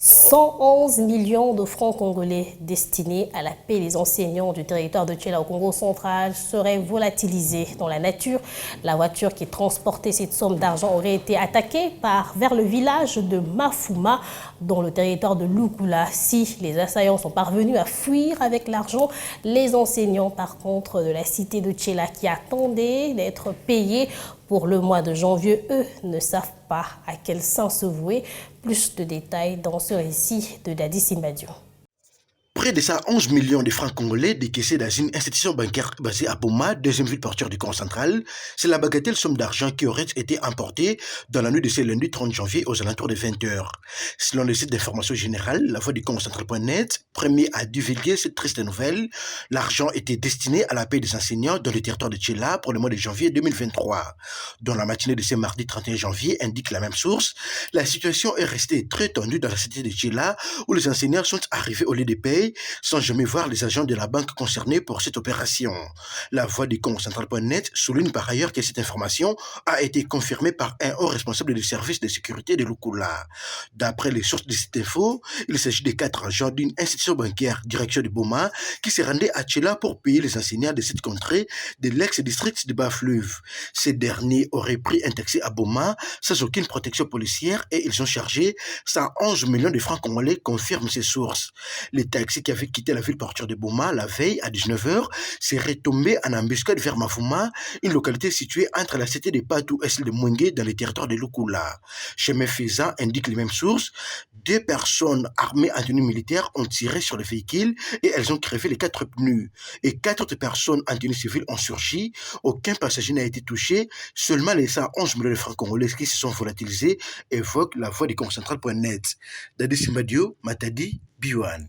111 millions de francs congolais destinés à la paix des enseignants du territoire de Tchela au Congo central seraient volatilisés dans la nature. La voiture qui transportait cette somme d'argent aurait été attaquée vers le village de Mafuma dans le territoire de Lukula. Si les assaillants sont parvenus à fuir avec l'argent, les enseignants par contre de la cité de Tchela qui attendaient d'être payés pour le mois de janvier, eux, ne savent pas à quel saint se vouer. Plus de détails dans ce récit de Dadi Simbadio. Près de 111 millions de francs congolais décaissés dans une institution bancaire basée à Boma, deuxième ville portuaire du Congo central, c'est la bagatelle somme d'argent qui aurait été emportée dans la nuit de ce lundi 30 janvier aux alentours de 20 h. Selon le site d'information générale, la voix du Congo central.net, premier à divulguer cette triste nouvelle, l'argent était destiné à la paie des enseignants dans le territoire de Tchela pour le mois de janvier 2023. Dans la matinée de ce mardi 31 janvier, indique la même source, la situation est restée très tendue dans la cité de Tchela où les enseignants sont arrivés au lieu de paie sans jamais voir les agents de la banque concernés pour cette opération. La voix du Congo central.net souligne par ailleurs que cette information a été confirmée par un haut responsable du service de sécurité de Lukula. D'après les sources de cette info, il s'agit de 4 agents d'une institution bancaire direction de Boma qui se rendaient à Tchela pour payer les enseignants de cette contrée de l'ex-district de Bas-Fleuve. Ces derniers auraient pris un taxi à Boma sans aucune protection policière et ils ont chargé 111 millions de francs congolais, confirment ces sources. Les taxis qui avait quitté la ville portuaire de Boma la veille à 19 h serait tombé en embuscade vers Mafuma, une localité située entre la cité de Patou et celle de Mwengue dans le territoire de Lukula. Chemin faisant, indique les mêmes sources, 2 personnes armées en tenue militaire ont tiré sur le véhicule et elles ont crevé les 4 pneus. Et 4 autres personnes en tenue civile ont surgi. Aucun passager n'a été touché. Seulement les 111 millions de francs congolais qui se sont volatilisés, évoque la voix du Congo central.net. Dadi Simbadio, Matadi, Biwan.